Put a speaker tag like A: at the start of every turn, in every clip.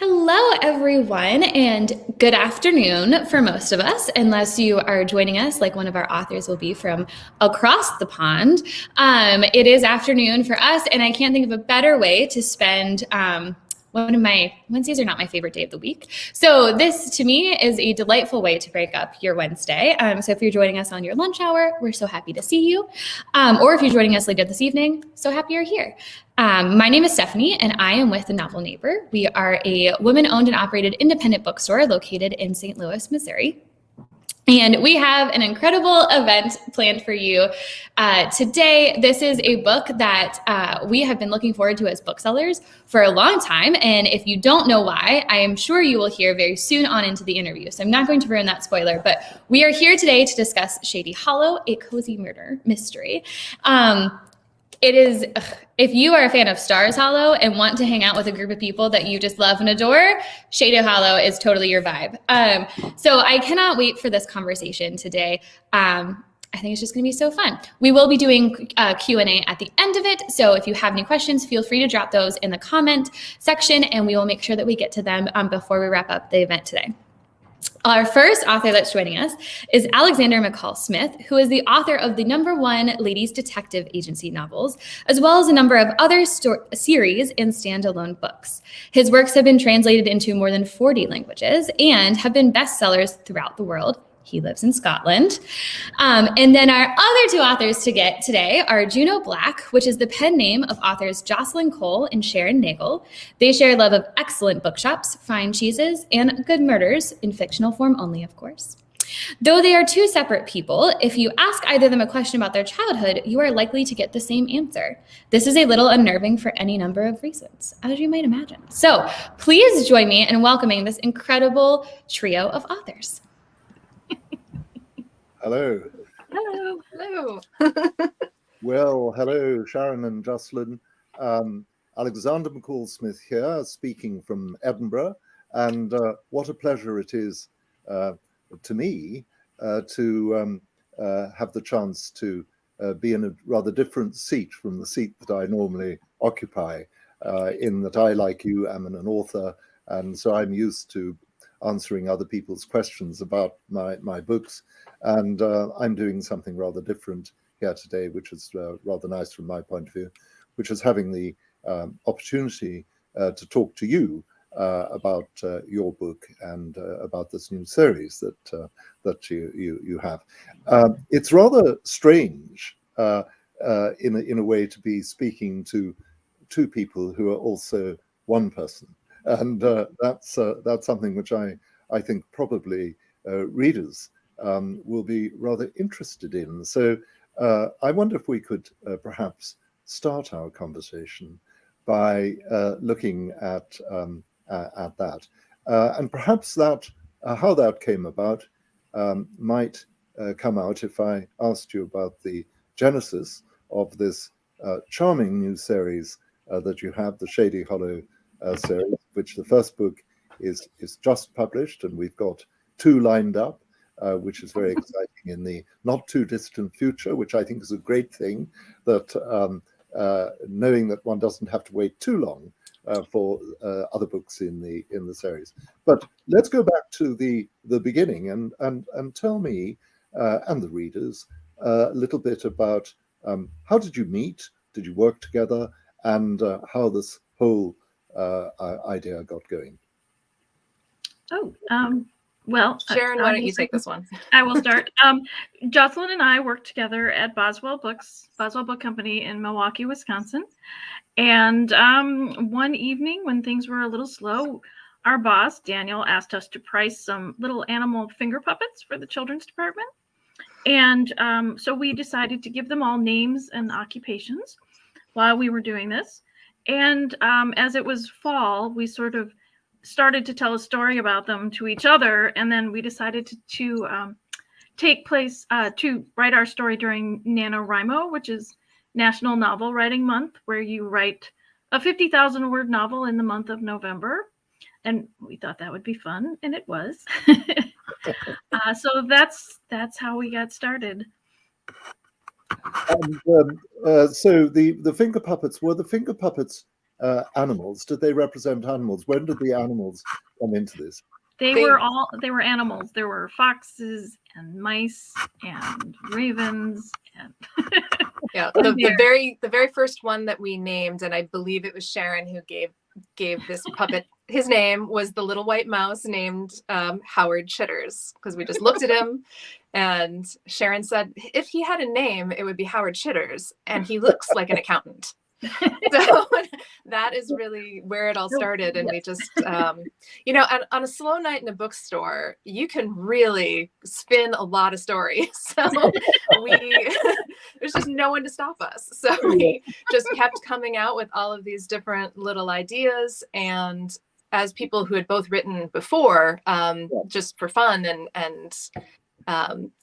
A: Hello, everyone, and good afternoon for most of us, unless you are joining us like one of our authors will be from across the pond. It is afternoon for us, and I can't think of a better way to spend one of my Wednesdays are not my favorite day of the week. So this, to me, is a delightful way to break up your Wednesday. So if you're joining us on your lunch hour, we're so happy to see you. Or if you're joining us later this evening, so happy you're here. My name is Stephanie, and I am with The Novel Neighbor. We are a woman-owned and operated independent bookstore located in St. Louis, Missouri. And we have an incredible event planned for you today. This is a book that we have been looking forward to as booksellers for a long time. And if you don't know why, I am sure you will hear very soon on into the interview. So I'm not going to ruin that spoiler, but we are here today to discuss Shady Hollow, a cozy murder mystery. It is, if you are a fan of Stars Hollow and want to hang out with a group of people that you just love and adore, Shady Hollow is totally your vibe. So I cannot wait for this conversation today. I think it's just going to be so fun. We will be doing Q&A at the end of it. So if you have any questions, feel free to drop those in the comment section, and we will make sure that we get to them before we wrap up the event today. Our first author that's joining us is Alexander McCall Smith, who is the author of the #1 Ladies Detective Agency novels, as well as a number of other series and standalone books. His works have been translated into more than 40 languages and have been bestsellers throughout the world. He lives in Scotland. And then our other two authors to get today are Juneau Black, which is the pen name of authors Jocelyn Cole and Sharon Nagel. They share a love of excellent bookshops, fine cheeses, and good murders, in fictional form only, of course. Though they are two separate people, if you ask either of them a question about their childhood, you are likely to get the same answer. This is a little unnerving for any number of reasons, as you might imagine. So please join me in welcoming this incredible trio of authors.
B: Hello.
C: Hello. Hello.
B: Well, hello, Sharon and Jocelyn. Alexander McCall Smith here, speaking from Edinburgh. And what a pleasure it is to me to have the chance to be in a rather different seat from the seat that I normally occupy, in that I, like you, am an author. And so I'm used to answering other people's questions about my books. And I'm doing something rather different here today, which is rather nice from my point of view, which is having the opportunity to talk to you about your book and about this new series that you have. It's rather strange in a way to be speaking to two people who are also one person. And that's something which I think probably readers will be rather interested in. So I wonder if we could perhaps start our conversation by looking at that, and perhaps that how that came about might come out if I asked you about the genesis of this charming new series that you have, the Shady Hollow series, which the first book is just published, and we've got 2 lined up, which is very exciting in the not too distant future, which I think is a great thing, that knowing that one doesn't have to wait too long for other books in the series. But let's go back to the beginning and tell me and the readers a little bit about how did you meet, did you work together, and how this whole idea got going.
C: Well,
D: Sharon, why don't you take this one?
C: I will start. Jocelyn and I worked together at Boswell Book Company in Milwaukee, Wisconsin. And one evening when things were a little slow, our boss, Daniel, asked us to price some little animal finger puppets for the children's department. And so we decided to give them all names and occupations while we were doing this. And as it was fall, we sort of started to tell a story about them to each other. And then we decided to write our story during NaNoWriMo, which is National Novel Writing Month, where you write a 50,000 word novel in the month of November. And we thought that would be fun, and it was. So that's how we got started.
B: And so the finger puppets, were the finger puppets animals? Did they represent animals? When did the animals come into this?
C: They were animals. There were foxes and mice and ravens and
D: yeah. The very first one that we named, and I believe it was Sharon who gave this puppet his name, was the little white mouse named Howard Chitters, because we just looked at him and Sharon said if he had a name it would be Howard Chitters, and he looks like an accountant. So that is really where it all started. And we just on a slow night in a bookstore you can really spin a lot of stories, so there's just no one to stop us, so we just kept coming out with all of these different little ideas. And as people who had both written before, just for fun, and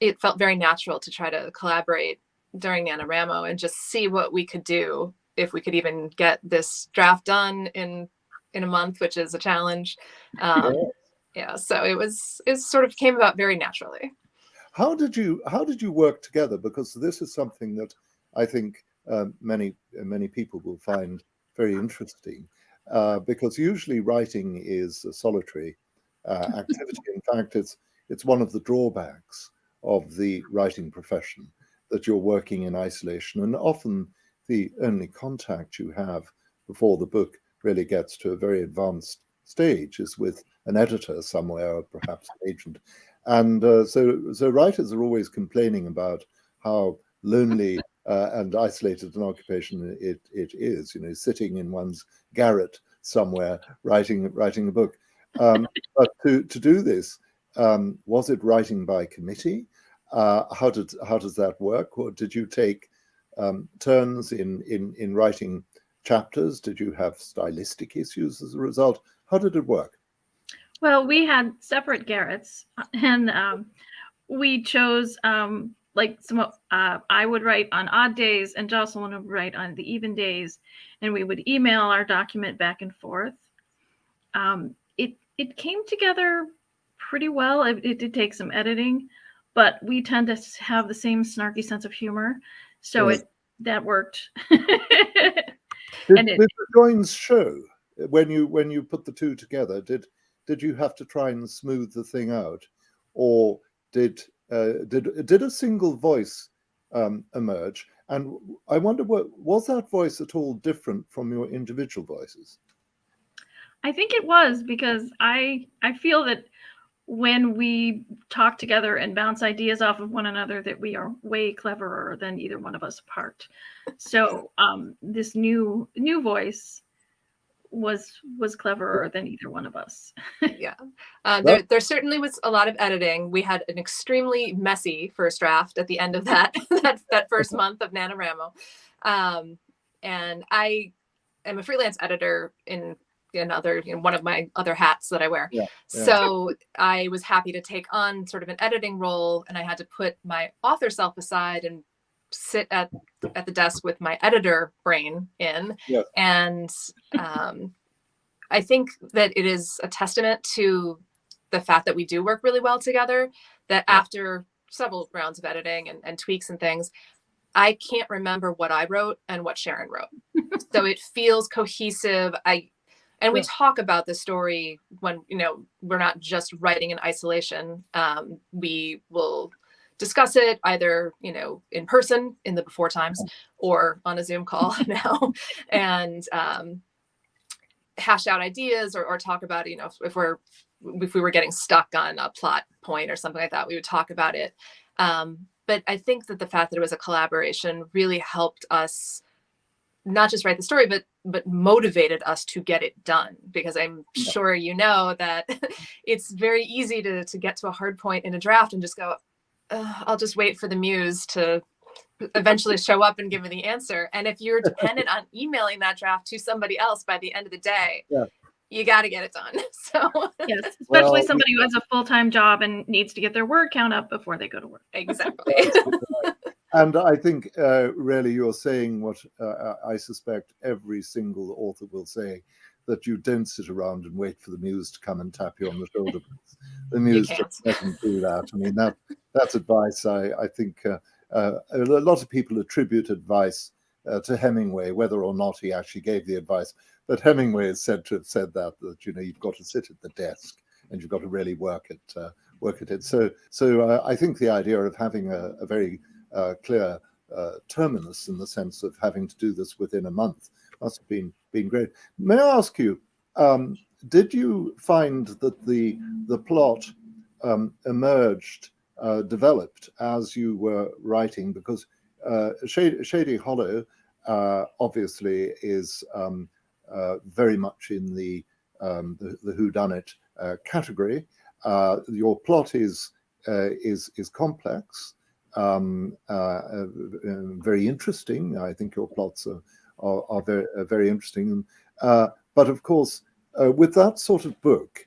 D: it felt very natural to try to collaborate during NaNoWriMo and just see what we could do, if we could even get this draft done in a month, which is a challenge. So it sort of came about very naturally.
B: How did you work together? Because this is something that I think many people will find very interesting, because usually writing is a solitary activity. In fact, it's one of the drawbacks of the writing profession, that you're working in isolation, and often the only contact you have before the book really gets to a very advanced stage is with an editor somewhere, or perhaps an agent. And so writers are always complaining about how lonely and isolated an occupation it is, sitting in one's garret somewhere writing a book. But to do this, was it writing by committee? How does that work? Or did you take turns in writing chapters? Did you have stylistic issues as a result? How did it work?
C: Well, we had separate garrets, and we chose I would write on odd days and Jocelyn would write on the even days, and we would email our document back and forth. It came together pretty well. It did take some editing, but we tend to have the same snarky sense of humor. So that worked.
B: Did the joins show when you put the two together? Did you have to try and smooth the thing out, or did a single voice emerge? And I wonder, was that voice at all different from your individual voices?
C: I think it was, because I feel that when we talk together and bounce ideas off of one another, that we are way cleverer than either one of us apart. So this new voice was cleverer than either one of us.
D: Yeah. There certainly was a lot of editing. We had an extremely messy first draft at the end of that first month of NaNoWriMo. And I am a freelance editor in one of my other hats that I wear. Yeah. So I was happy to take on sort of an editing role, and I had to put my author self aside and sit at the desk with my editor brain in. Yeah. And I think that it is a testament to the fact that we do work really well together, that after several rounds of editing and tweaks and things, I can't remember what I wrote and what Sharon wrote. So it feels cohesive. We talk about the story when, we're not just writing in isolation. We will discuss it either, in person in the before times or on a Zoom call now, and hash out ideas or talk about, if we were getting stuck on a plot point or something like that, we would talk about it. But I think that the fact that it was a collaboration really helped us not just write the story, but motivated us to get it done, because I'm sure that it's very easy to get to a hard point in a draft and just go, I'll just wait for the muse to eventually show up and give me the answer. And if you're dependent on emailing that draft to somebody else by the end of the day, you got to get it done. So
C: yes, especially somebody who has a full-time job and needs to get their word count up before they go to work.
D: Exactly.
B: And I think really you're saying what I suspect every single author will say, that you don't sit around and wait for the muse to come and tap you on the shoulder. The muse just doesn't do that. I mean, that's advice. I think a lot of people attribute advice to Hemingway, whether or not he actually gave the advice. but Hemingway is said to have said that you've got to sit at the desk and you've got to really work at it. So I think the idea of having a very clear terminus, in the sense of having to do this within a month, must have been great. May I ask you, did you find that the plot emerged, developed as you were writing? Because Shady Hollow obviously is very much in the whodunit category. Your plot is complex, very interesting. I think your plots are very interesting. But of course, with that sort of book,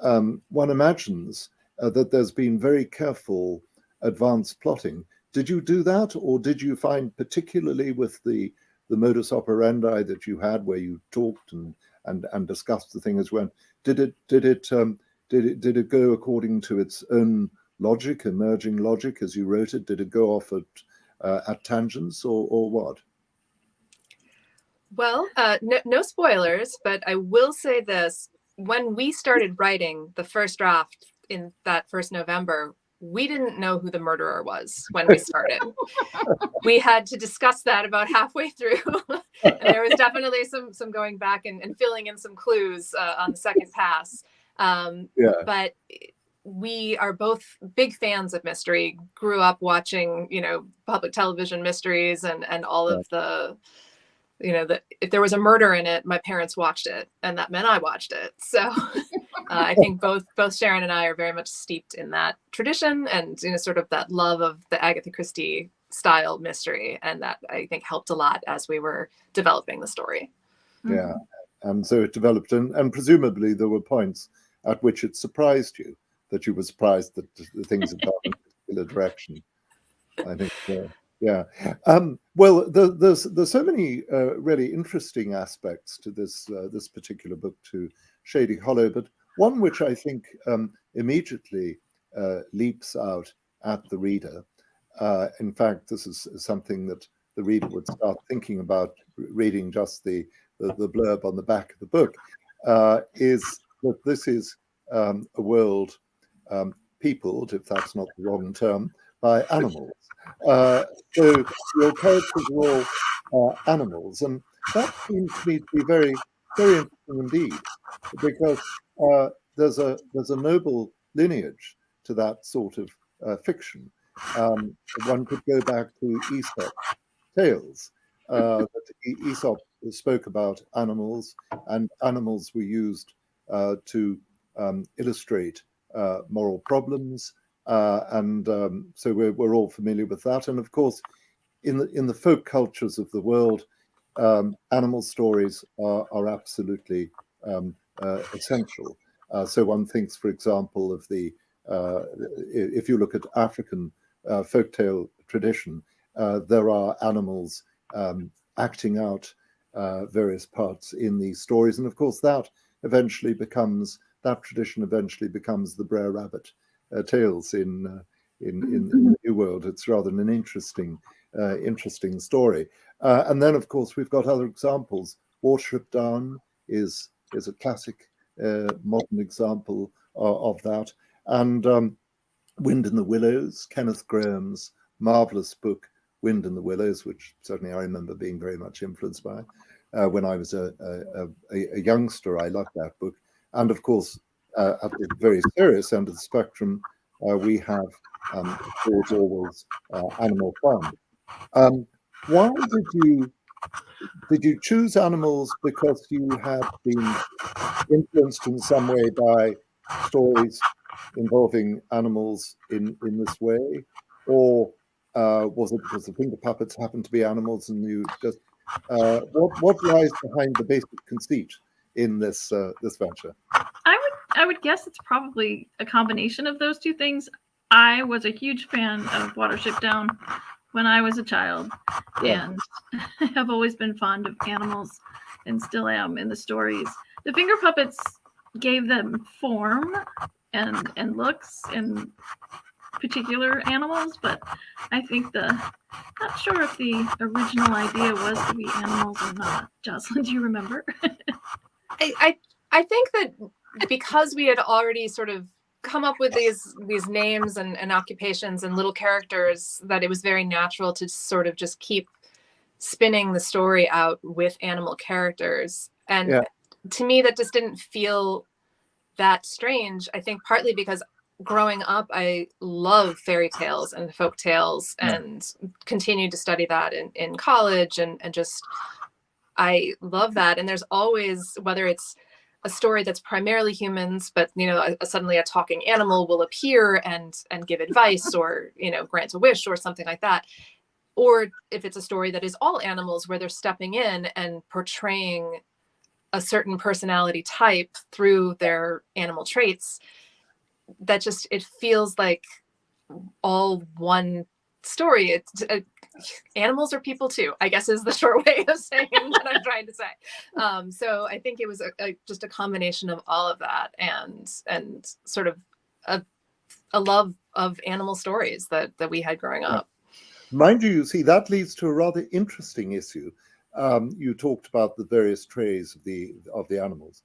B: one imagines that there's been very careful advanced plotting. Did you do that, or did you find, particularly with the modus operandi that you had, where you talked and discussed the thing as well, did it go according to its own logic, emerging logic as you wrote it? Did it go off at tangents, or what?
D: Well, no spoilers, but I will say this. When we started writing the first draft in that first November, we didn't know who the murderer was when we started. We had to discuss that about halfway through. And there was definitely some going back and filling in some clues on the second pass. But we are both big fans of mystery, grew up watching, public television mysteries and all of the, if there was a murder in it, my parents watched it, and that meant I watched it. So I think both Sharon and I are very much steeped in that tradition and, sort of that love of the Agatha Christie style mystery. And that, I think, helped a lot as we were developing the story.
B: Yeah. And so it developed, and presumably there were points at which it surprised you, that you were surprised that the things had gone in a particular direction. I think, yeah. Well, there's so many really interesting aspects to this particular book, to Shady Hollow, but one which I think immediately leaps out at the reader. In fact, this is something that the reader would start thinking about reading just the blurb on the back of the book, is that this is a world peopled, if that's not the wrong term, by animals. So your characters are all animals, and that seems to me to be very, very interesting indeed, because there's a noble lineage to that sort of fiction. One could go back to Aesop tales. That Aesop spoke about animals, and animals were used to illustrate moral problems, and so we're all familiar with that. And of course, in the folk cultures of the world, animal stories are absolutely essential. So one thinks, for example, of if you look at African folktale tradition, there are animals acting out various parts in these stories, and of course that tradition eventually becomes the Brer Rabbit tales in the New World. It's rather an interesting story. And then, of course, we've got other examples. Watership Down is a classic modern example of that. And Wind in the Willows, Kenneth Grahame's marvelous book, Wind in the Willows, which certainly I remember being very much influenced by. When I was a youngster, I loved that book. And of course, at the very serious end of the spectrum, we have George Orwell's Animal Farm. Why did you choose animals? Because you had been influenced in some way by stories involving animals in this way, or was it because the finger puppets happened to be animals, and you just what lies behind the basic conceit in this venture?
C: I would guess it's probably a combination of those two things. I was a huge fan of Watership Down when I was a child, and have always been fond of animals, and still am in the stories. The finger puppets gave them form and looks, and particular animals, but I think not sure if the original idea was to be animals or not. Jocelyn, do you remember?
D: I think that because we had already sort of come up with these names and occupations and little characters, that it was very natural to sort of just keep spinning the story out with animal characters. And to me, that just didn't feel that strange. I think partly because growing up, I love fairy tales and folk tales and continued to study that in college and just, I love that. And there's always, whether it's a story that's primarily humans, but suddenly a talking animal will appear and give advice or grant a wish or something like that, or if it's a story that is all animals where they're stepping in and portraying a certain personality type through their animal traits, that just, it feels like all one story. Animals are people too, I guess, is the short way of saying what I'm trying to say. So I think it was just a combination of all of that and sort of a love of animal stories that we had growing up.
B: Mind you, see, that leads to a rather interesting issue. You talked about the various traits of the animals,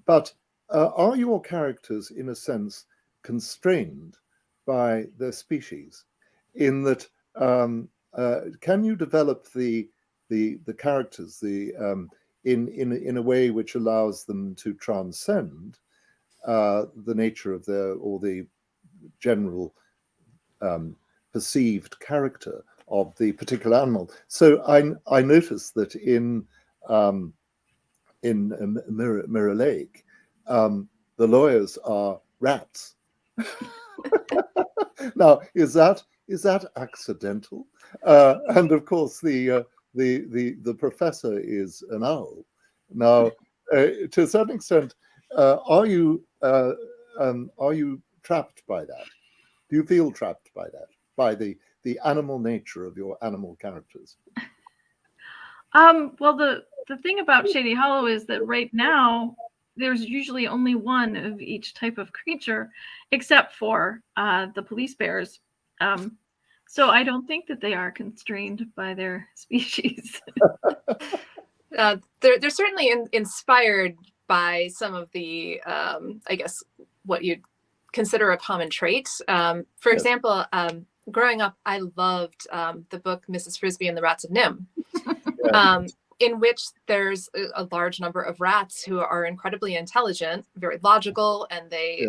B: but are your characters, in a sense, constrained by their species? In that, can you develop the characters in a way which allows them to transcend the nature of the general perceived character of the particular animal? So I noticed that in Mirror Lake, the lawyers are rats. Now, is that accidental? And of course, the professor is an owl. Now, to a certain extent, are you trapped by that? Do you feel trapped by that, by the animal nature of your animal characters?
C: Well, the thing about Shady Hollow is that right now there's usually only one of each type of creature, except for the police bears. So I don't think that they are constrained by their species.
D: They're certainly inspired by some of the, I guess, what you'd consider a common trait. For example, growing up, I loved the book Mrs. Frisbee and the Rats of Nim, in which there's a large number of rats who are incredibly intelligent, very logical, and they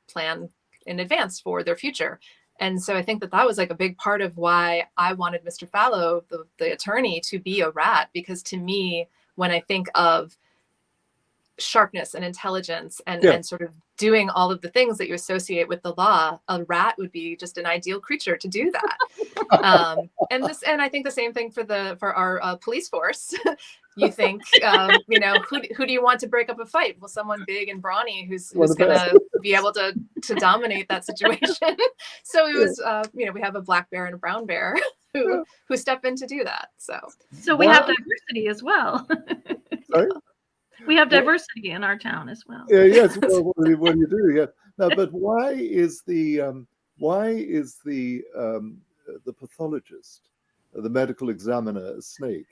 D: plan in advance for their future. And so I think that was like a big part of why I wanted Mr. Fallow, the attorney, to be a rat, because to me, when I think of sharpness and intelligence and sort of doing all of the things that you associate with the law, a rat would be just an ideal creature to do that. And I think the same thing for our police force. You think, who do you want to break up a fight? Well, someone big and brawny who's going to be able to dominate that situation. So it was, we have a black bear and a brown bear who step in to do that. So
C: we have diversity as well.
B: Sorry?
C: We have diversity in our town as well.
B: Yes, well, what do you do? Yeah. No, but why is the pathologist, the medical examiner, a snake?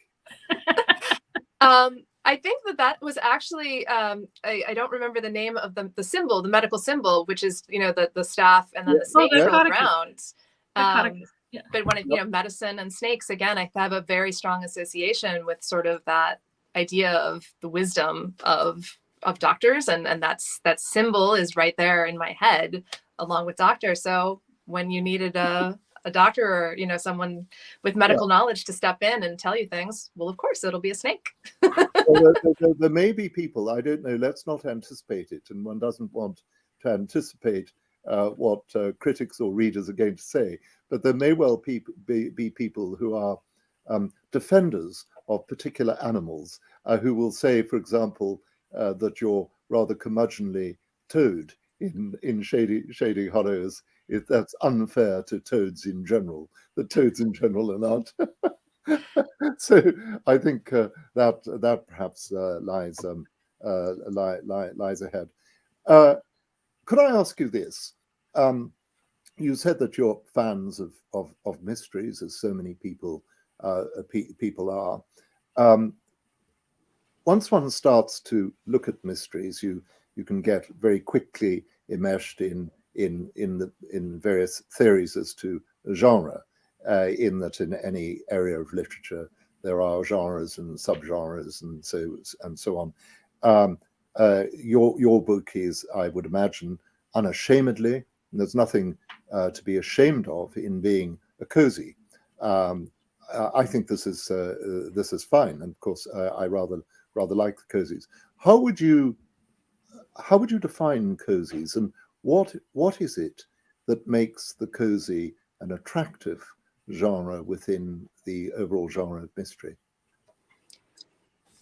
D: I think that was actually, I don't remember the name of the symbol, the medical symbol, which is, the staff and then the snake curled around. But when medicine and snakes, again, I have a very strong association with sort of that idea of the wisdom of doctors, and that symbol is right there in my head along with doctor. So when you needed a doctor or someone with medical knowledge to step in and tell you things, well, of course it'll be a snake.
B: Well, there may be people, I don't know, let's not anticipate it, and one doesn't want to anticipate what critics or readers are going to say, but there may well be people who are defenders of particular animals who will say, for example, that you're rather curmudgeonly toad in Shady Hollows. That's unfair to toads in general. That toads in general are not. So I think that perhaps lies ahead. Could I ask you this? you said that you're fans of mysteries, as so many people are. Once one starts to look at mysteries, you can get very quickly enmeshed in various theories as to genre. In that in any area of literature there are genres and subgenres and so on. Your book is, I would imagine, unashamedly, and there's nothing to be ashamed of in being a cozy. I think this is fine, and of course I rather like the cozies. How would you define cozies, and what is it that makes the cozy an attractive genre within the overall genre of mystery?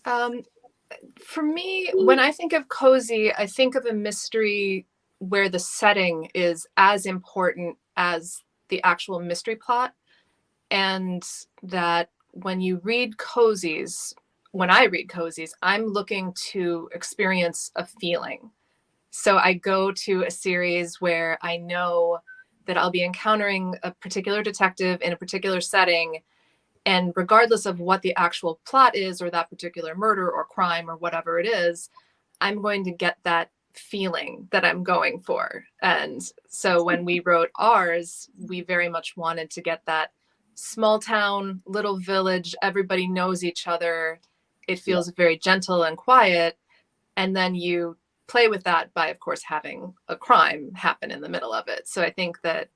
D: For me, when I think of cozy, I think of a mystery where the setting is as important as the actual mystery plot, and that when you read cozies, when I read cozies, I'm looking to experience a feeling. So I go to a series where I know that I'll be encountering a particular detective in a particular setting, and regardless of what the actual plot is or that particular murder or crime or whatever it is, I'm going to get that feeling that I'm going for. And so when we wrote ours, we very much wanted to get that small town, little village, everybody knows each other. It feels very gentle and quiet. And then you play with that by, of course, having a crime happen in the middle of it. So I think that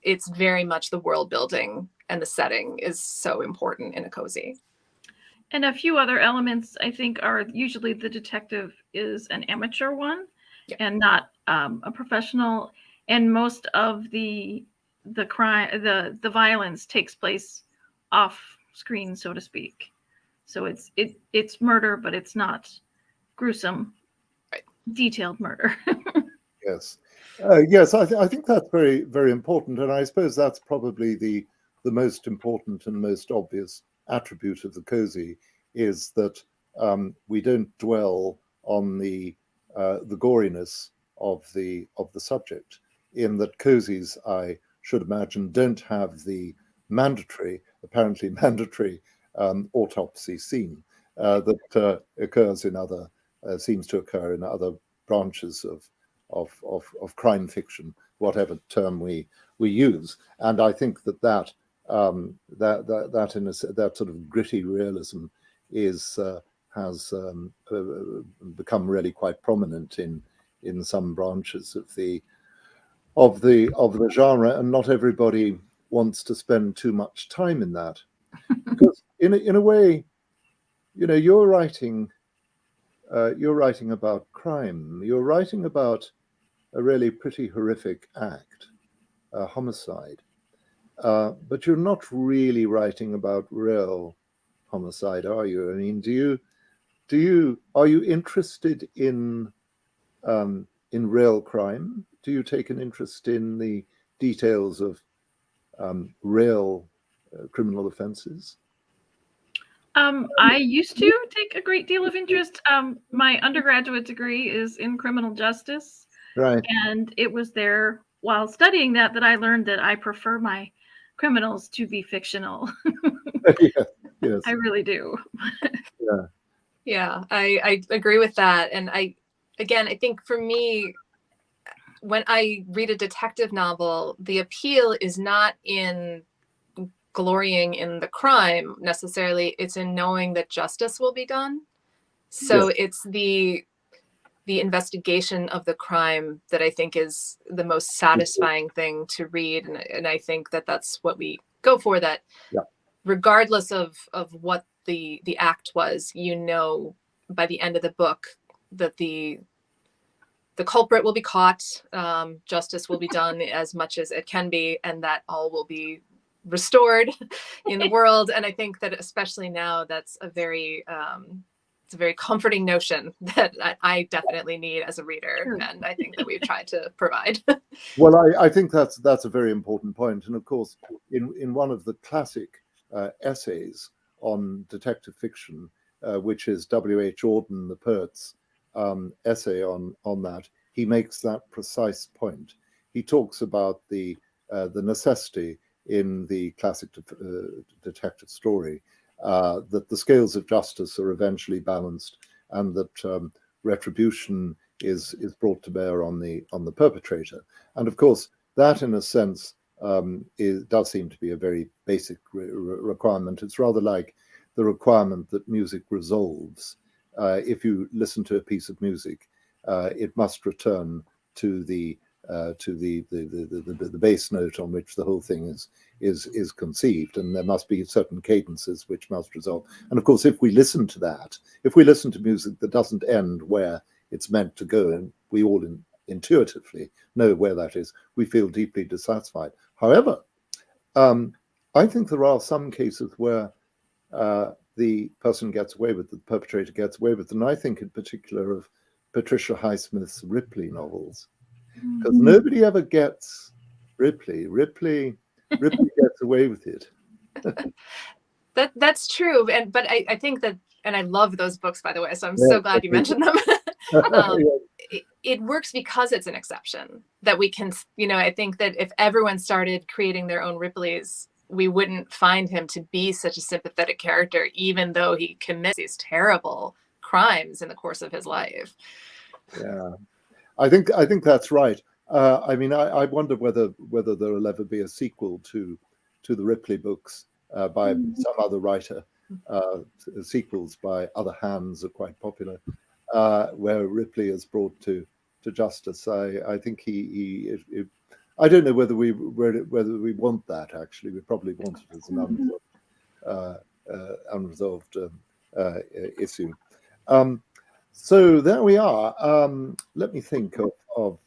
D: it's very much the world building and the setting is so important in a cozy.
C: And a few other elements, I think, are usually the detective is an amateur one and not a professional. And most of the crime, the violence takes place off screen, so to speak. So it's murder, but it's not gruesome, detailed murder.
B: Yes. Yes, I think that's very, very important. And I suppose that's probably the most important and most obvious attribute of the cozy, is that we don't dwell on the goriness of the subject. In that cozies, I should imagine, don't have the apparently mandatory autopsy scene that occurs in other, seems to occur in other branches of crime fiction, whatever term we use. And I think that sort of gritty realism has become really quite prominent in some branches of the genre, and not everybody wants to spend too much time in that, because in a way, you're writing about crime. You're writing about a really pretty horrific act, a homicide, but you're not really writing about real homicide, are you? I mean, are you interested in real crime? Do you take an interest in the details of real criminal offenses?
C: I used to take a great deal of interest. My undergraduate degree is in criminal justice.
B: Right.
C: And it was there while studying that I learned that I prefer my criminals to be fictional.
B: Yes.
C: I really do.
D: Yeah, I agree with that. And I think for me, when I read a detective novel, the appeal is not in glorying in the crime necessarily. It's in knowing that justice will be done. So it's the investigation of the crime that I think is the most satisfying thing to read. And I think that that's what we go for, that regardless of what the act was, by the end of the book that the culprit will be caught, justice will be done as much as it can be, and that all will be restored in the world. And I think that especially now, that's a very it's a very comforting notion that I definitely need as a reader, and I think that we've tried to provide.
B: Well, I think that's a very important point. And of course, in one of the classic essays on detective fiction, which is W.H. Auden, the poet's essay on that, he makes that precise point. he talks about the necessity in the classic detective story that the scales of justice are eventually balanced, and that retribution is brought to bear on the perpetrator. And of course, that in a sense does seem to be a very basic requirement. It's rather like the requirement that music resolves. If you listen to a piece of music, it must return to the bass note on which the whole thing is conceived, and there must be certain cadences which must resolve. And of course, if we listen to that, if we listen to music that doesn't end where it's meant to go, and we all intuitively know where that is, we feel deeply dissatisfied. However, I think there are some cases where the person gets away with it, the perpetrator gets away with it, and I think in particular of Patricia Highsmith's Ripley novels, because nobody ever gets Ripley. Ripley gets away with it.
D: That's true, but I think that, and I love those books, by the way, so I'm so glad you mentioned them. It works because it's an exception that we can, I think that if everyone started creating their own Ripleys, we wouldn't find him to be such a sympathetic character, even though he commits these terrible crimes in the course of his life.
B: Yeah, I think that's right. I mean, I wonder whether there will ever be a sequel to the Ripley books by some other writer. Sequels by other hands are quite popular, where Ripley is brought to justice. I think I don't know whether we want that. Actually, we probably want it as an unresolved issue. So there we are. Let me think of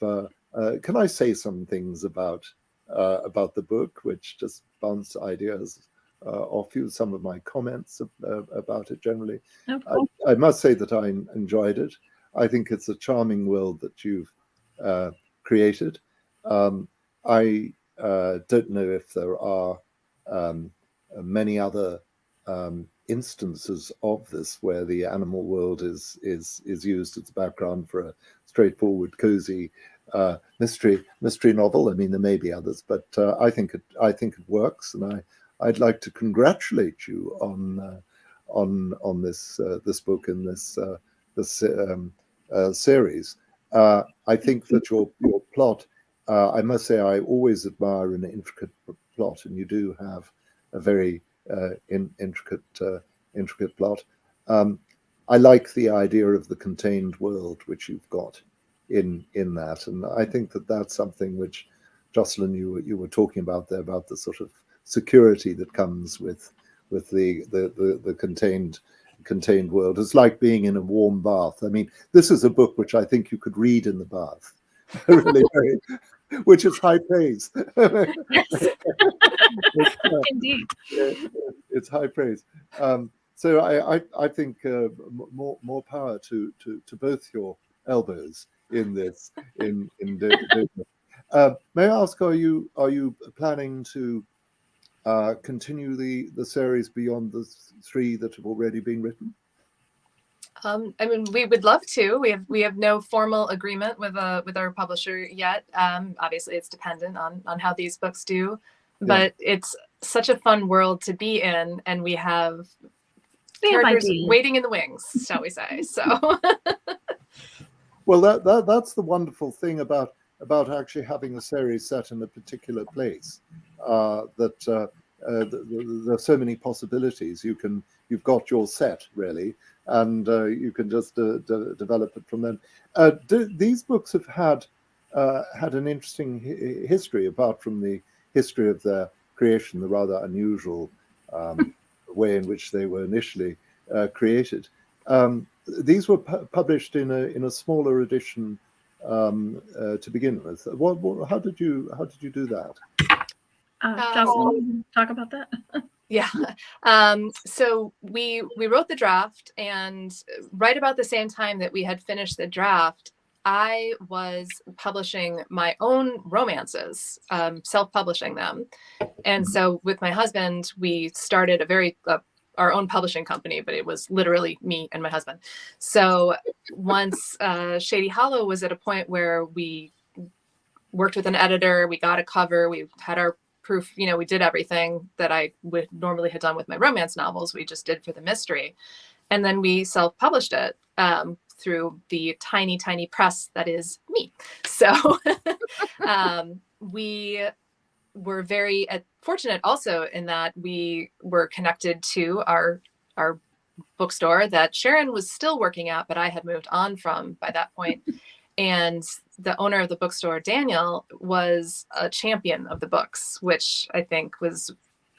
B: can I say some things about the book, which just bounce ideas off you, some of my comments about it generally. I must say that I enjoyed it. I think it's a charming world that you've created. I don't know if there are many other instances of this where the animal world is used as a background for a straightforward, cozy mystery novel. I mean, there may be others, but I think it works, and I'd like to congratulate you on this book and this series. I think that your plot, I must say, I always admire an intricate plot, and you do have a very intricate plot. I like the idea of the contained world which you've got in that, and I think that that's something which, Jocelyn, you were talking about there, about the sort of security that comes with the contained world. It's like being in a warm bath. I mean, this is a book which I think you could read in the bath, really, which is high praise.
C: Indeed,
B: it's high praise. So I think more power to both your elbows in this. May I ask, are you planning to continue the series beyond the 3 that have already been written?
D: I mean, we would love to. We have no formal agreement with our publisher yet. Obviously, it's dependent on how these books do, but it's such a fun world to be in, and we have characters waiting in the wings, shall we say? So,
B: well, that's the wonderful thing about actually having a series set in a particular place. That there are so many possibilities. You've got your set really, and you can just develop it from then. These books have had an interesting history, apart from the history of their creation, the rather unusual way in which they were initially created. These were published in a smaller edition to begin with. How did you do that?
C: Jocelyn, talk about that.
D: Yeah. So we wrote the draft, and right about the same time that we had finished the draft, I was publishing my own romances, self-publishing them. And so with my husband, we started our own publishing company, but it was literally me and my husband. So once Shady Hollow was at a point where we worked with an editor. We got a cover. We had our proof. You know, we did everything that I would normally have done with my romance novels. We just did for the mystery. And then we self-published it through the tiny, tiny press that is me. So we were very fortunate also in that we were connected to our bookstore that Sharon was still working at, but I had moved on from by that point. And the owner of the bookstore, Daniel, was a champion of the books, which I think was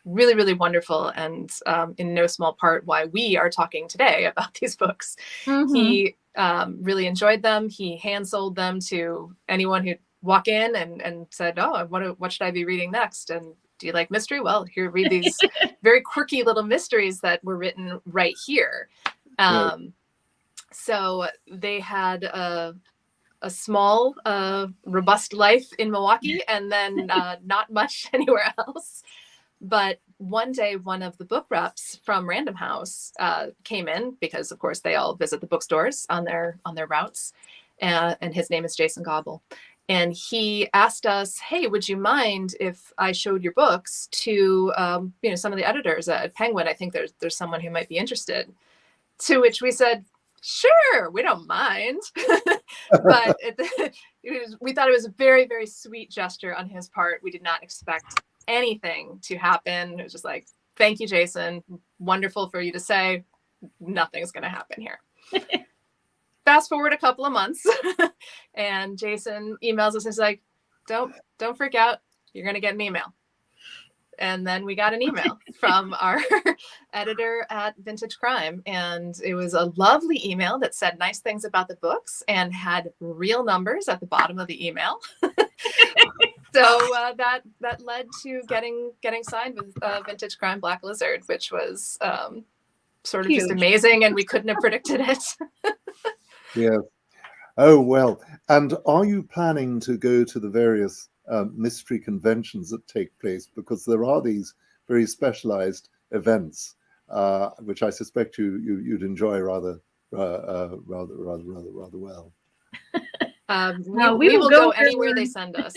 D: really, really wonderful. And in no small part why we are talking today about these books. Mm-hmm. He really enjoyed them. He hand sold them to anyone who'd walk in and said, oh, what should I be reading next? And do you like mystery? Well, here, read these very quirky little mysteries that were written right here. So they had a small, robust life in Milwaukee, and then not much anywhere else. But one day, one of the book reps from Random House came in, because of course they all visit the bookstores on their routes, and his name is Jason Gobble. And he asked us, hey, would you mind if I showed your books to some of the editors at Penguin? I think there's someone who might be interested. To which we said, sure, we don't mind. But we thought it was a very, very sweet gesture on his part. We did not expect anything to happen. It was just like, thank you, Jason. Wonderful for you to say. Nothing's going to happen here. Fast forward a couple of months, and Jason emails us and is like, don't freak out. You're going to get an email. And then we got an email from our editor at Vintage Crime. And it was a lovely email that said nice things about the books and had real numbers at the bottom of the email. So that led to getting signed with Vintage Crime Black Lizard, which was sort of just amazing. And we couldn't have predicted it.
B: Yeah. Oh, well. And are you planning to go to the various mystery conventions that take place? Because there are these very specialized events, which I suspect you'd enjoy rather well.
D: We will go anywhere they send us.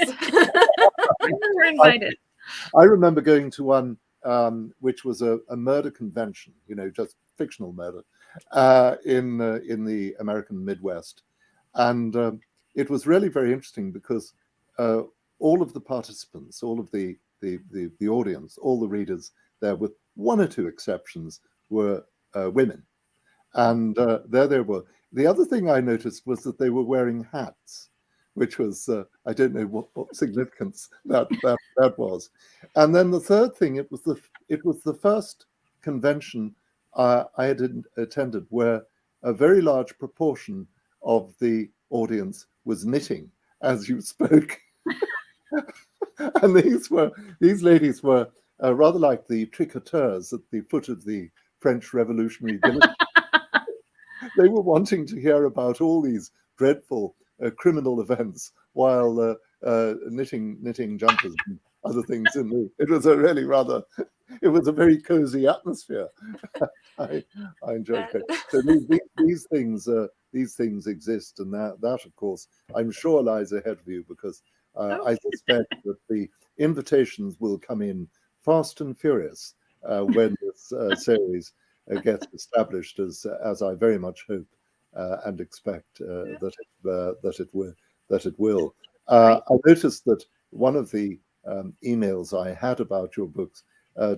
C: We're invited.
B: I remember going to one which was a murder convention, just fictional murder, in the American Midwest. And it was really very interesting because all of the participants, all of the audience, all the readers there, with one or two exceptions, were women. And there they were. The other thing I noticed was that they were wearing hats, which was, I don't know what significance that was. And then the third thing, it was the first convention I had attended where a very large proportion of the audience was knitting as you spoke. And these ladies were rather like the tricoteurs at the foot of the French Revolutionary Guard. They were wanting to hear about all these dreadful criminal events while knitting jumpers and other things it was a very cozy atmosphere. I enjoyed it. So these things exist, and that of course I'm sure lies ahead of you, because I suspect that the invitations will come in fast and furious when this series gets established, as I very much hope and expect that it will. I noticed that one of the emails I had about your books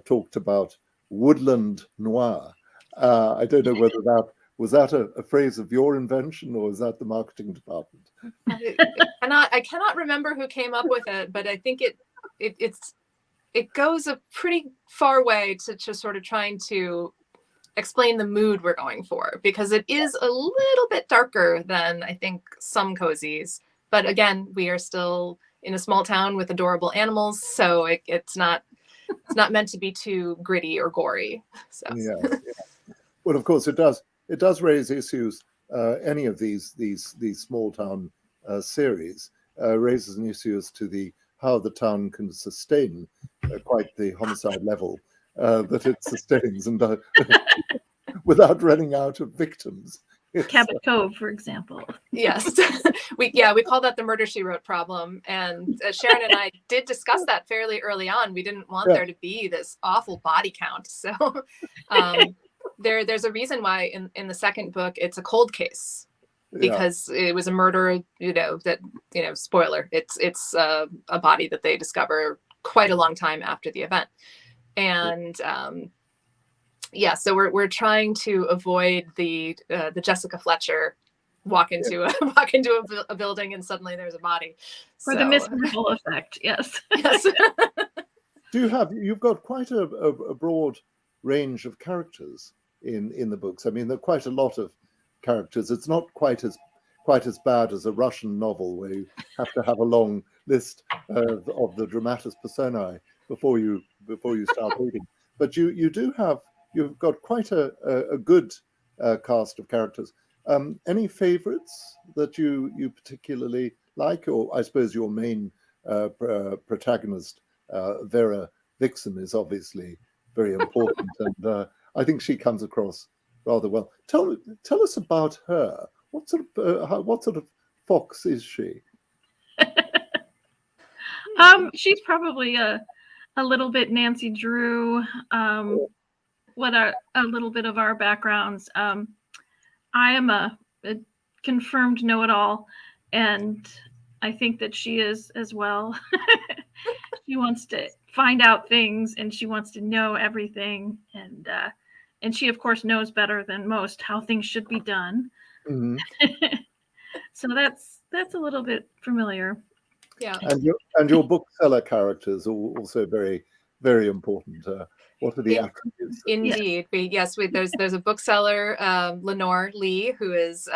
B: talked about woodland noir. I don't know whether that was a phrase of your invention, or is that the marketing department?
D: I cannot remember who came up with it, but I think it goes a pretty far way to sort of trying to explain the mood we're going for, because it is a little bit darker than I think some cozies. But again, we are still in a small town with adorable animals, so it's not meant to be too gritty or gory. So. Yeah.
B: Well, of course, it does raise issues. Any of these small town series raises an issue as to how the town can sustain quite the homicide level that it sustains, and without running out of victims.
C: Cabot Cove, for example.
D: Yes. we call that the Murder, She Wrote problem. And Sharon and I did discuss that fairly early on. We didn't want there to be this awful body count. So there's a reason why in the second book, it's a cold case. Because it was a murder, spoiler, it's a body that they discover quite a long time after the event. And so we're trying to avoid the Jessica Fletcher walk into a building and suddenly there's a body.
C: For the Miss Marple effect, yes.
D: Yes.
B: You've got quite a broad range of characters in the books. I mean, there are quite a lot of characters. It's not quite as bad as a Russian novel where you have to have a long list of the dramatis personae before you start reading. But you've got quite a good cast of characters. Any favorites that you particularly like, or I suppose your main protagonist, Vera Vixen, is obviously very important, and I think she comes across rather well. Tell us about her. What sort of fox is she?
C: She's probably a little bit Nancy Drew. What are a little bit of our backgrounds? I am a confirmed know-it-all, and I think that she is as well. She wants to find out things, and she wants to know everything, and she, of course, knows better than most how things should be done.
B: Mm-hmm.
C: So that's a little bit familiar.
D: Yeah.
B: And your bookseller characters are also very, very important. What are the attributes?
D: Indeed. There's a bookseller, Lenore Lee, who is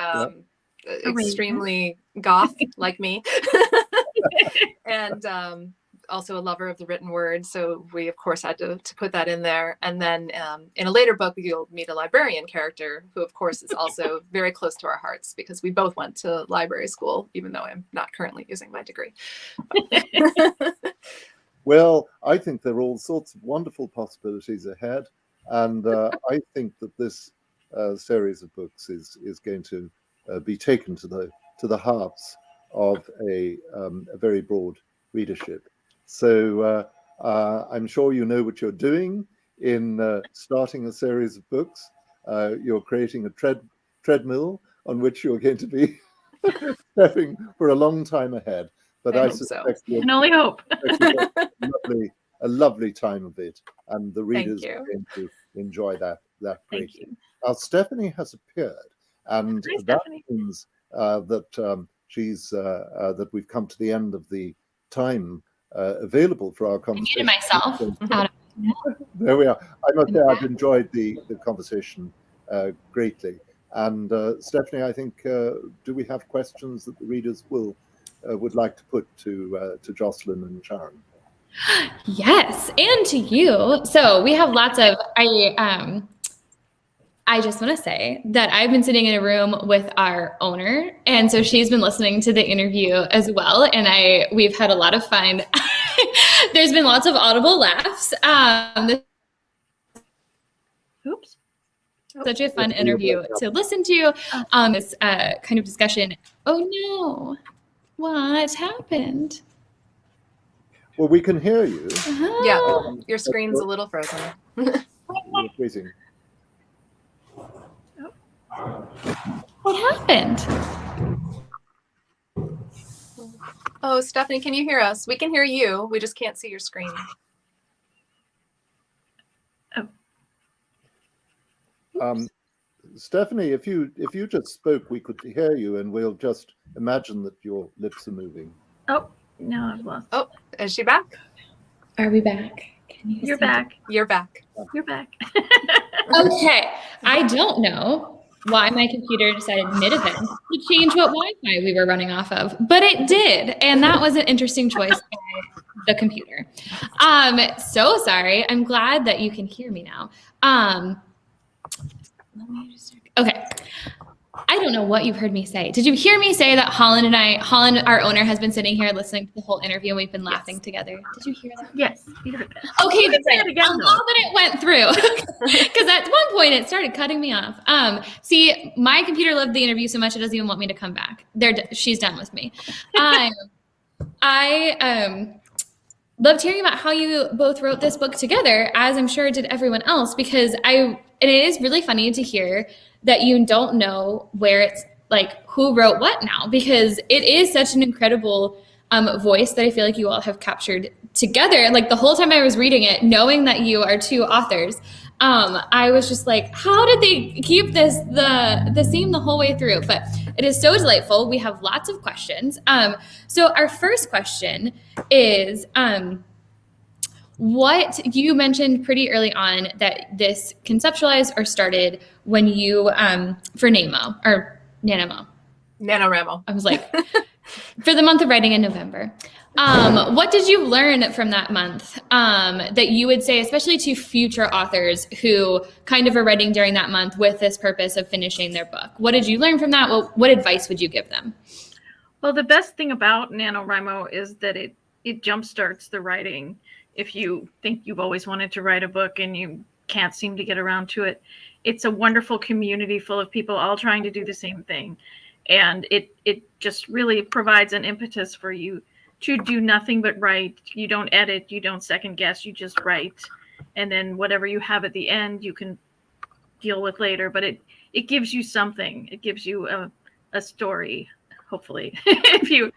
D: extremely goth like me. And also a lover of the written word. So we, of course, had to put that in there. And then in a later book, you'll meet a librarian character who, of course, is also very close to our hearts because we both went to library school, even though I'm not currently using my degree.
B: Well, I think there are all sorts of wonderful possibilities ahead. And I think that this series of books is going to be taken to the hearts of a very broad readership. So I'm sure you know what you're doing in starting a series of books. You're creating a treadmill on which you're going to be stepping for a long time ahead. But I suspect
C: you can only hope.
B: a lovely time of it, and the readers are going to enjoy that greatly. Now, Stephanie has appeared, and that means that she's that we've come to the end of the time available for our conversation.
A: I muted myself.
B: There we are. I must say I've enjoyed the conversation greatly. And Stephanie, I think, do we have questions that the readers would like to put to Jocelyn and Sharon?
A: Yes, and to you. So we have lots of, I just want to say that I've been sitting in a room with our owner, and so she's been listening to the interview as well, and we've had a lot of fun. There's been lots of audible laughs.
C: Oops.
A: Such a fun interview to listen to. This kind of discussion. Oh no, what happened?
B: Well, we can hear you.
D: Yeah, your screen's a little frozen.
B: Freezing.
A: What happened?
D: Oh, Stephanie, can you hear us? We can hear you. We just can't see your screen.
B: Stephanie, if you just spoke, we could hear you, and we'll just imagine that your lips are moving.
C: Oh, no, I've lost.
D: Oh, is she back?
A: Are we back?
C: You're back.
D: You're back.
C: You're back.
A: Okay, I don't know why my computer decided mid-event to change what Wi-Fi we were running off of, but it did, and that was an interesting choice by the computer. So sorry. I'm glad that you can hear me now. Let me just, okay. I don't know what you've heard me say. Did you hear me say that Holland, our owner, has been sitting here listening to the whole interview and we've been laughing together? Did you hear that?
C: Yes, you heard that.
A: Okay, that's
C: Say
A: right.
C: it again,
A: I'm
C: though.
A: glad that it went through because at one point it started cutting me off. See, my computer loved the interview so much it doesn't even want me to come back. She's done with me. I loved hearing about how you both wrote this book together, as I'm sure did everyone else, because and it is really funny to hear that you don't know where it's like who wrote what now, because it is such an incredible voice that I feel like you all have captured together. Like the whole time I was reading it, knowing that you are two authors, I was just like, how did they keep the theme the whole way through? But it is so delightful. We have lots of questions. So our first question is, what you mentioned pretty early on that this conceptualized or started when you, for NaNoWriMo. I was like, for the month of writing in November. What did you learn from that month that you would say, especially to future authors who kind of are writing during that month with this purpose of finishing their book? What did you learn from that? What advice would you give them?
C: Well, the best thing about NaNoWriMo is that it jumpstarts the writing. If you think you've always wanted to write a book and you can't seem to get around to it, it's a wonderful community full of people all trying to do the same thing. And it just really provides an impetus for you to do nothing but write. You don't edit, you don't second guess, you just write. And then whatever you have at the end, you can deal with later. But it gives you something. It gives you a story, hopefully, if you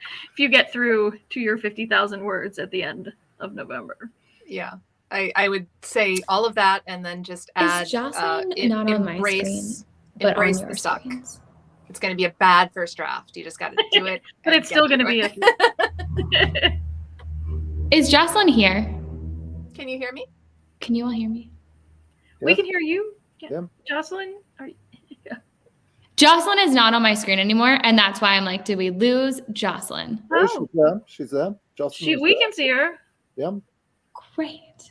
C: get through to your 50,000 words at the end of November.
D: Yeah. I would say all of that, and then just add,
A: Is Jocelyn not on my screen, but
D: embrace
A: on your
D: the suck.
A: screens?
D: It's going to be a bad first draft. You just got to do it.
C: But it's still going to be
A: Is Jocelyn here?
D: Can you hear me?
A: Can you all hear me?
C: We can hear you.
B: Yeah.
C: Jocelyn?
A: Jocelyn is not on my screen anymore, and that's why I'm like, did we lose Jocelyn?
B: Oh, she's there. She's there. Jocelyn.
C: We can see her.
B: Yeah.
A: Great.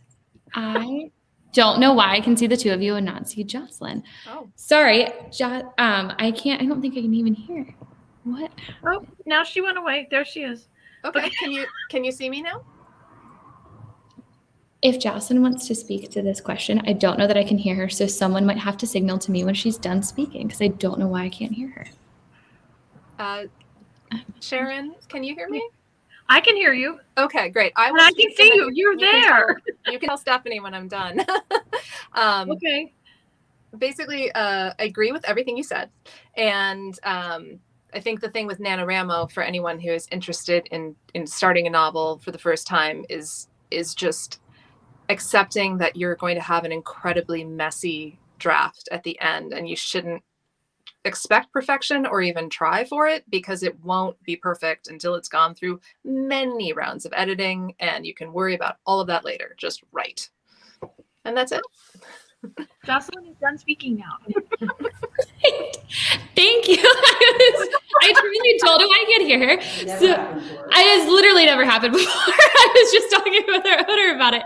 A: I don't know why I can see the two of you and not see Jocelyn.
D: Oh,
A: sorry. I don't think I can even hear. What?
C: Oh, now she went away. There she is.
D: okay. Can you see me now?
A: If Jocelyn wants to speak to this question, I don't know that I can hear her, so someone might have to signal to me when she's done speaking, because I don't know why I can't hear her.
D: Sharon, can you hear me?
C: I can hear you.
D: Okay, great.
C: I can see you. You're there.
D: You can tell Stephanie when I'm done.
C: Okay.
D: Basically, I agree with everything you said. And I think the thing with NaNoWriMo, for anyone who is interested in starting a novel for the first time, is just accepting that you're going to have an incredibly messy draft at the end, and you shouldn't expect perfection or even try for it, because it won't be perfect until it's gone through many rounds of editing, and you can worry about all of that later. Just write. And that's it.
C: Jocelyn is done speaking now.
A: Thank you. I truly told him I could hear her. So it has literally never happened before. I was just talking with our owner about it.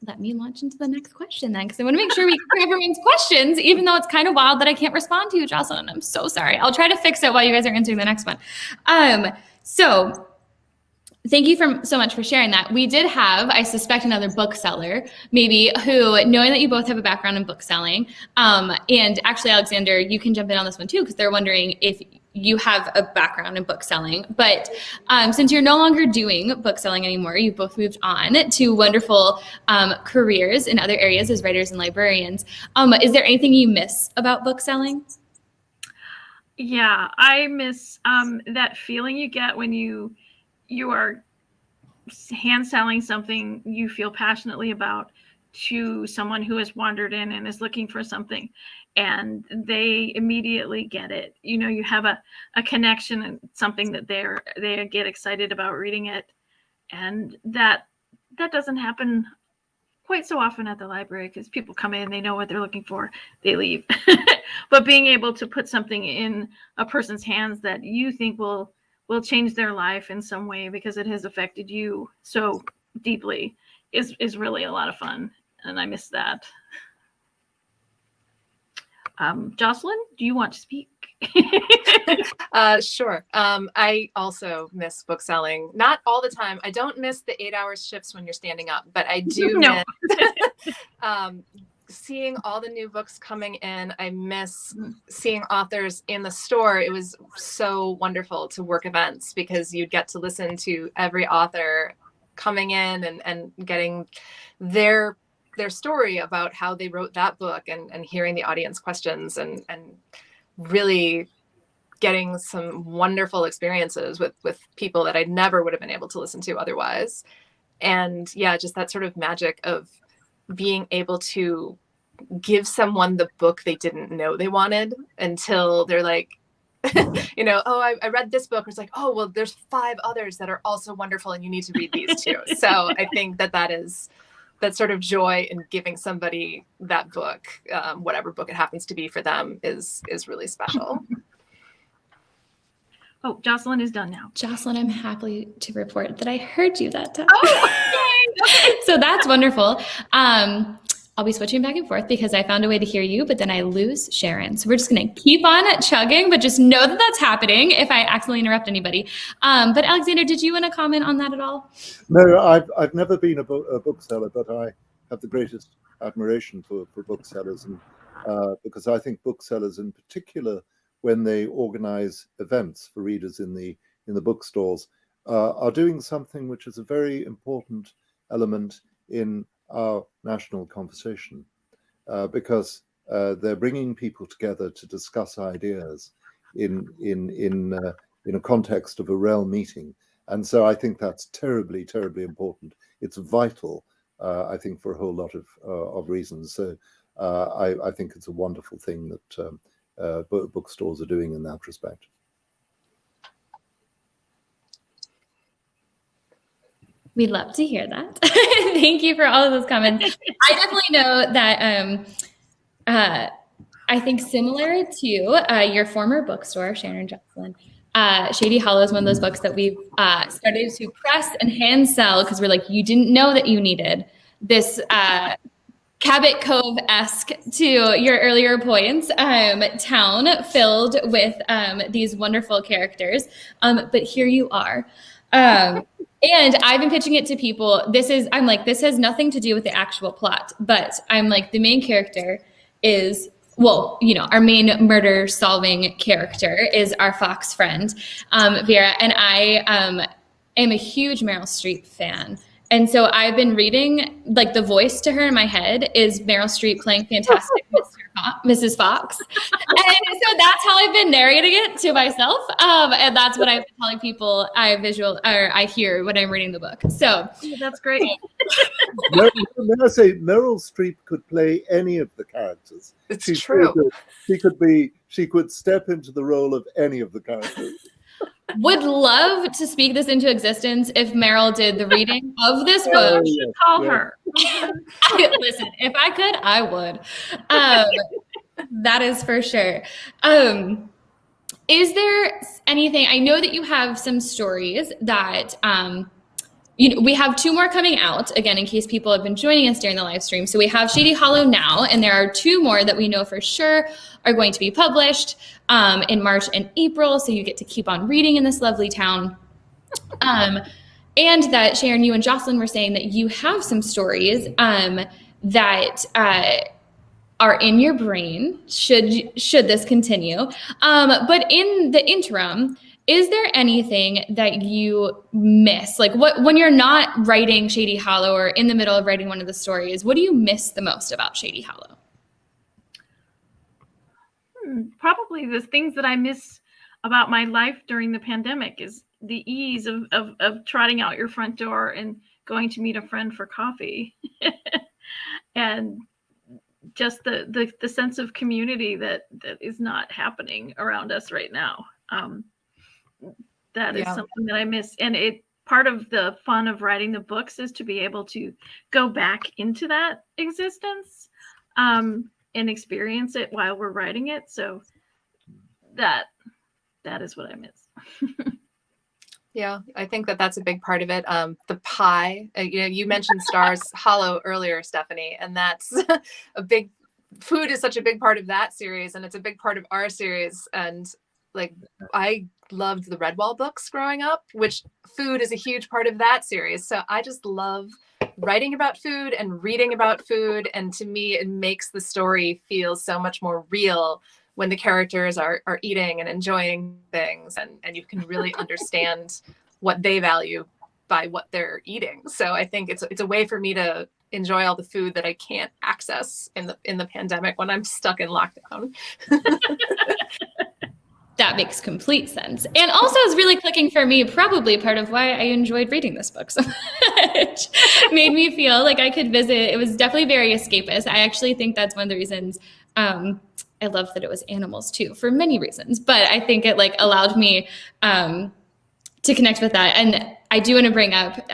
A: Let me launch into the next question then, because I want to make sure we cover everyone's questions, even though it's kind of wild that I can't respond to you, Jocelyn. I'm so sorry. I'll try to fix it while you guys are answering the next one. So thank you so much for sharing that. We did have, I suspect, another bookseller, maybe, who, knowing that you both have a background in bookselling, and actually, Alexander, you can jump in on this one too, because they're wondering if you have a background in bookselling. But since you're no longer doing bookselling anymore, you've both moved on to wonderful careers in other areas as writers and librarians. Is there anything you miss about bookselling?
C: Yeah, I miss that feeling you get when you are hand selling something you feel passionately about to someone who has wandered in and is looking for something, and they immediately get it. You know, you have a connection and something that they get excited about reading it, and that doesn't happen quite so often at the library, because people come in, they know what they're looking for, they leave. But being able to put something in a person's hands that you think will change their life in some way because it has affected you so deeply is really a lot of fun, and I miss that. Jocelyn, do you want to speak?
D: Sure. I also miss book selling. Not all the time. I don't miss the 8-hour shifts when you're standing up, but I do
C: No.
D: miss seeing all the new books coming in. I miss seeing authors in the store. It was so wonderful to work events because you'd get to listen to every author coming in and getting their story about how they wrote that book and hearing the audience questions and really getting some wonderful experiences with people that I never would have been able to listen to otherwise. And yeah, just that sort of magic of being able to give someone the book they didn't know they wanted until they're like, oh, I read this book. It's like, oh, well, there's 5 others that are also wonderful and you need to read these too. So I think that is that sort of joy in giving somebody that book, whatever book it happens to be for them, is really special.
C: Oh, Jocelyn is done now.
A: Jocelyn, I'm happy to report that I heard you that time.
C: Oh, yay! Okay.
A: So that's wonderful. I'll be switching back and forth because I found a way to hear you, but then I lose Sharon. So we're just going to keep on chugging, but just know that that's happening if I accidentally interrupt anybody. But Alexander, did you want to comment on that at all?
B: No, I've never been a bookseller, but I have the greatest admiration for booksellers, and because I think booksellers in particular, when they organize events for readers in the bookstores, are doing something which is a very important element in our national conversation, because they're bringing people together to discuss ideas in a context of a real meeting. And so I think that's terribly, terribly important. It's vital, I think, for a whole lot of reasons. So I think it's a wonderful thing that bookstores are doing in that respect.
A: We'd love to hear that. Thank you for all of those comments. I definitely know that I think similar to your former bookstore, Sharon Jocelyn, Shady Hollow is one of those books that we've started to press and hand sell because we're like, you didn't know that you needed this Cabot Cove-esque, to your earlier points, town filled with these wonderful characters. But here you are. And I've been pitching it to people. I'm like, this has nothing to do with the actual plot, but I'm like, the main character is, well, our main murder solving character is our fox friend, Vera, and I am a huge Meryl Streep fan. And so I've been reading, like, the voice to her in my head is Meryl Streep playing fantastic Mrs. Fox. And so that's how I've been narrating it to myself. And that's what I've been telling people I hear when I'm reading the book. So
C: that's great.
B: May I say, Meryl Streep could play any of the characters.
D: It's true.
B: She could step into the role of any of the characters.
A: Would love to speak this into existence if Meryl did the reading of this book.
B: Yes,
C: Call her.
A: Listen, if I could, I would. That is for sure. Is there anything, I know that you have some stories that, we have 2 more coming out, again, in case people have been joining us during the live stream. So we have Shady Hollow now, and there are 2 more that we know for sure are going to be published in March and April. So you get to keep on reading in this lovely town. And that, Sharon, you and Jocelyn were saying that you have some stories that are in your brain should this continue. But in the interim, is there anything that you miss? Like, when you're not writing Shady Hollow or in the middle of writing one of the stories, what do you miss the most about Shady Hollow?
C: Probably the things that I miss about my life during the pandemic is the ease of trotting out your front door and going to meet a friend for coffee. And just the sense of community that is not happening around us right now. That is something that I miss. And part of the fun of writing the books is to be able to go back into that existence and experience it while we're writing it. So that is what I miss.
D: Yeah, I think that's a big part of it. The pie, you mentioned Stars Hollow earlier, Stephanie, and that's a big food is such a big part of that series, and it's a big part of our series. And like, I loved the Redwall books growing up, which food is a huge part of that series. So I just love writing about food and reading about food. And to me, it makes the story feel so much more real when the characters are eating and enjoying things, and you can really understand what they value by what they're eating. So I think it's a way for me to enjoy all the food that I can't access in the pandemic when I'm stuck in lockdown.
A: That makes complete sense. And also is really clicking for me, probably part of why I enjoyed reading this book so much. Made me feel like I could visit. It was definitely very escapist. I actually think that's one of the reasons I love that it was animals too, for many reasons. But I think it like allowed me to connect with that. And I do want to bring up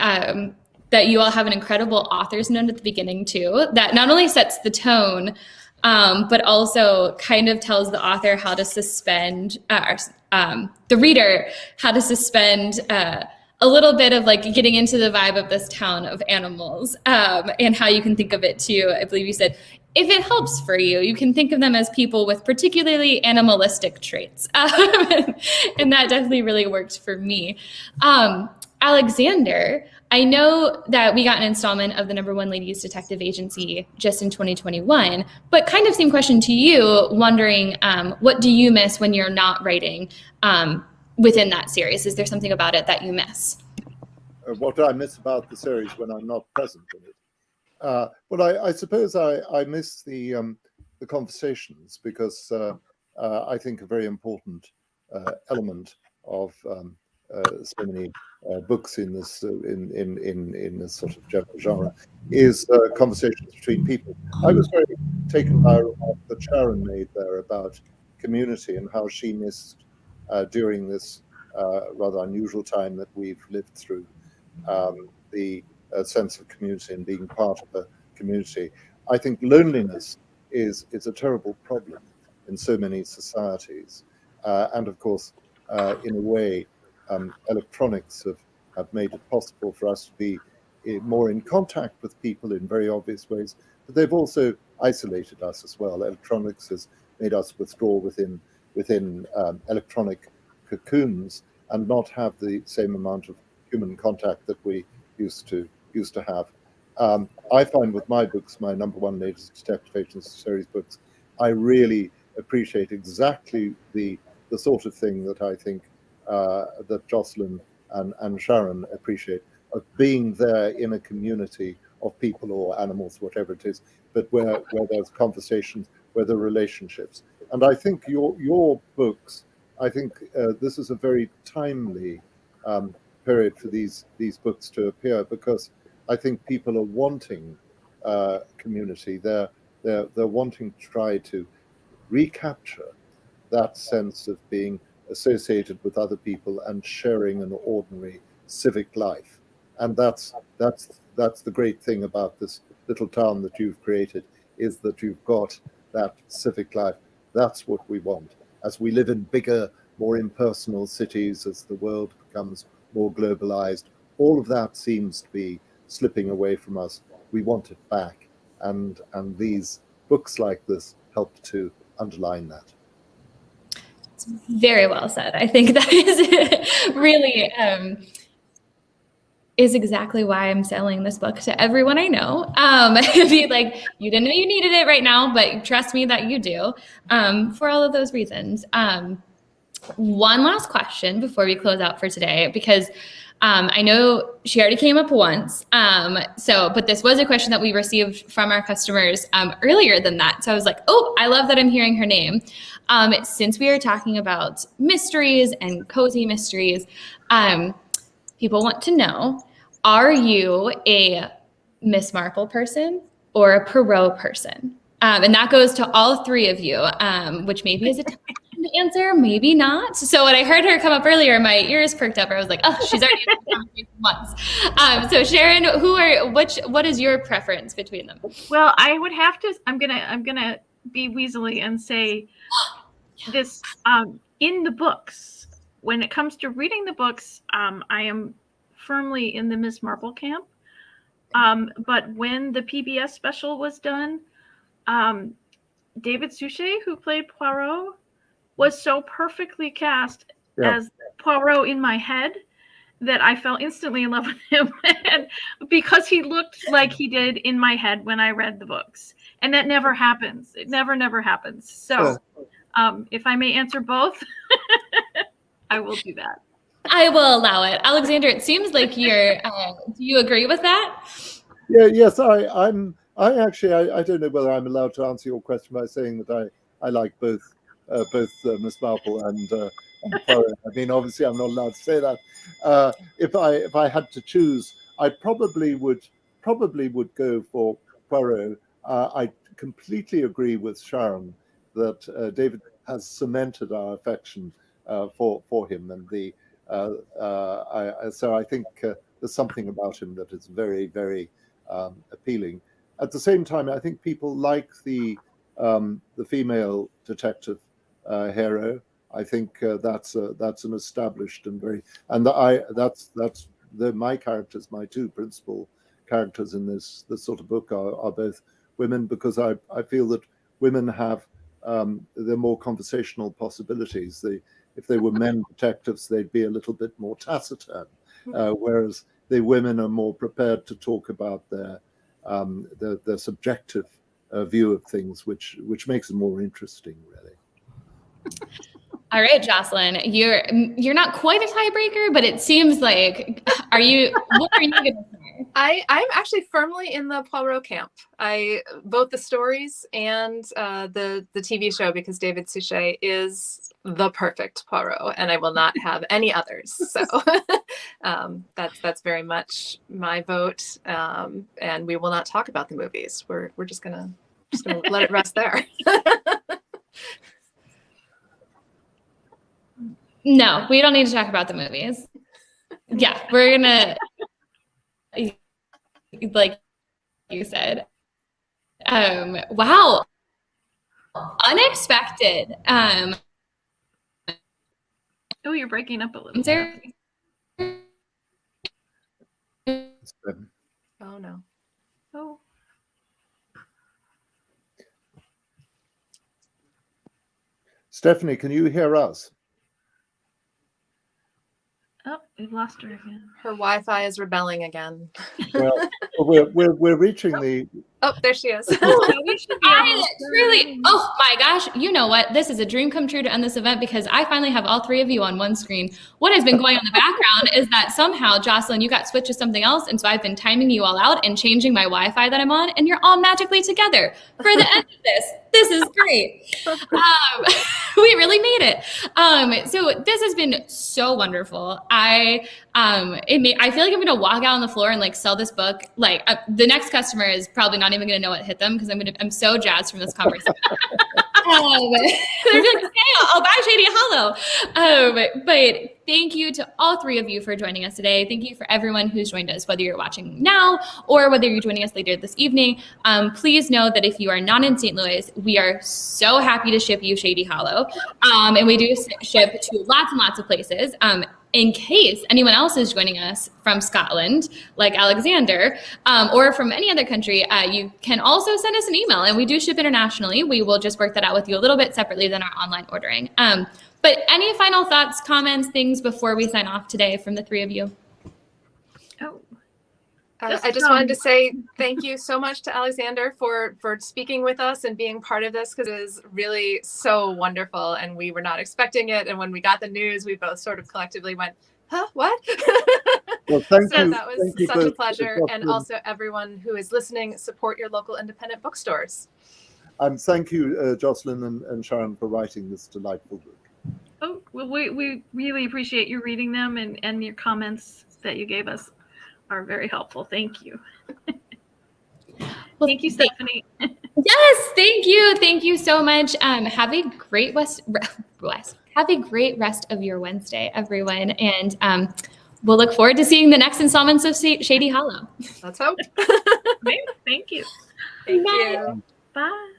A: that you all have an incredible author's note at the beginning too, that not only sets the tone, but also kind of tells the author how to suspend, the reader how to suspend a little bit of like getting into the vibe of this town of animals, and how you can think of it too. I believe you said, if it helps for you, you can think of them as people with particularly animalistic traits. And that definitely really worked for me. Alexander, I know that we got an installment of the #1 Ladies Detective Agency just in 2021, but kind of same question to you, wondering what do you miss when you're not writing within that series? Is there something about it that you miss?
B: What do I miss about the series when I'm not present in it? Well, I suppose I miss the conversations, because I think a very important element of so many books in this in this sort of genre is conversations between people. I was very taken by a remark that Sharon made there about community and how she missed during this rather unusual time that we've lived through, the sense of community and being part of a community. I think loneliness is a terrible problem in so many societies, and of course, in a way, electronics have made it possible for us to be more in contact with people in very obvious ways, but they've also isolated us as well. Electronics has made us withdraw within electronic cocoons and not have the same amount of human contact that we used to have. I find with my books, my #1 Ladies Detective Agency series books, I really appreciate exactly the sort of thing that I think that Jocelyn and Sharon appreciate, of being there in a community of people or animals, whatever it is, but where there's conversations, where there are relationships. And I think your books, I think this is a very timely period for these books to appear, because I think people are wanting community. They're wanting to try to recapture that sense of being associated with other people and sharing an ordinary civic life. And that's the great thing about this little town that you've created, is that you've got that civic life. That's what we want. As we live in bigger, more impersonal cities, as the world becomes more globalized, all of that seems to be slipping away from us. We want it back. And these books like this help to underline that.
A: Very well said. I think that is really is exactly why I'm selling this book to everyone I know. Be like, you didn't know you needed it right now, but trust me that you do, for all of those reasons. One last question before we close out for today, because I know she already came up once. But this was a question that we received from our customers earlier than that. So I was like, oh, I love that I'm hearing her name. Since we are talking about mysteries and cozy mysteries, people want to know, are you a Miss Marple person or a Perot person? And that goes to all three of you, which maybe is a tough question to answer, maybe not. So when I heard her come up earlier, my ears perked up. I was like, oh, she's already in the conversation once. So Sharon, what is your preference between them?
C: Well, I would have to, I'm gonna be weaselly and say this, in the books, when it comes to reading the books, I am firmly in the Miss Marple camp. But when the PBS special was done, David Suchet, who played Poirot, was so perfectly cast as Poirot in my head that I fell instantly in love with him and because he looked like he did in my head when I read the books. And that never happens. It never happens. So if I may answer both, I will do that.
A: I will allow it. Alexander, it seems like you're, do you agree with that?
B: Yes, I don't know whether I'm allowed to answer your question by saying that I like both Miss Marple and Poirot. I mean, obviously, I'm not allowed to say that. If I had to choose, I probably would go for Poirot. I completely agree with Sharon that David has cemented our affection for him, and so I think there's something about him that is very, very appealing. At the same time, I think people like the female detective hero. I think that's an established and my characters, my two principal characters in this sort of book are both women, because I feel that women have they're more conversational possibilities. If they were men detectives, they'd be a little bit more taciturn, whereas the women are more prepared to talk about their subjective view of things, which makes them more interesting, really.
A: All right, Jocelyn, you're not quite a tiebreaker, but it seems like, what are you going to say?
D: I'm actually firmly in the Poirot camp. Both the stories and the TV show, because David Suchet is the perfect Poirot, and I will not have any others. So that's very much my vote. And we will not talk about the movies. We're just gonna let it rest there.
A: No, we don't need to talk about the movies. Yeah, we're gonna, like you said, wow, unexpected.
C: Oh, you're breaking up a little.
D: Oh no.
C: Oh.
B: Stephanie, can you hear us?
C: Oh, we've lost her again.
D: Her Wi-Fi is rebelling again.
B: Well, we're reaching the.
D: Oh, there she is.
A: I truly, oh my gosh, you know what? This is a dream come true to end this event, because I finally have all three of you on one screen. What has been going on in the background is that somehow, Jocelyn, you got switched to something else, and so I've been timing you all out and changing my Wi-Fi that I'm on, and you're all magically together for the end of this. This is great. We really made it. So this has been so wonderful. I feel like I'm gonna walk out on the floor and like sell this book. Like the next customer is probably not even gonna know what hit them, because I'm so jazzed from this conversation. They're like, okay, I'll buy Shady Hollow. But thank you to all three of you for joining us today. Thank you for everyone who's joined us, whether you're watching now or whether you're joining us later this evening. Please know that if you are not in St. Louis, we are so happy to ship you Shady Hollow. And we do ship to lots and lots of places. In case anyone else is joining us from Scotland, like Alexander, or from any other country, you can also send us an email, and we do ship internationally. We will just work that out with you a little bit separately than our online ordering. But any final thoughts, comments, things before we sign off today from the three of you?
C: Oh.
D: I just wanted to say thank you so much to Alexander for speaking with us and being part of this, because it is really so wonderful, and we were not expecting it. And when we got the news, we both sort of collectively went, huh, what?
B: Well, thank
D: so
B: you.
D: That was such a pleasure. And also everyone who is listening, support your local independent bookstores.
B: Thank you, Jocelyn and Sharon, for writing this delightful book.
C: Oh, well, we really appreciate you reading them, and your comments that you gave us are very helpful. Thank you.
A: Well,
C: thank you, Stephanie.
A: Yes, thank you. Thank you so much. Have a great rest of your Wednesday, everyone. And we'll look forward to seeing the next installments of Shady Hollow.
D: Let's hope.
C: Thank you.
D: Thank
A: Bye.
D: you.
C: Bye.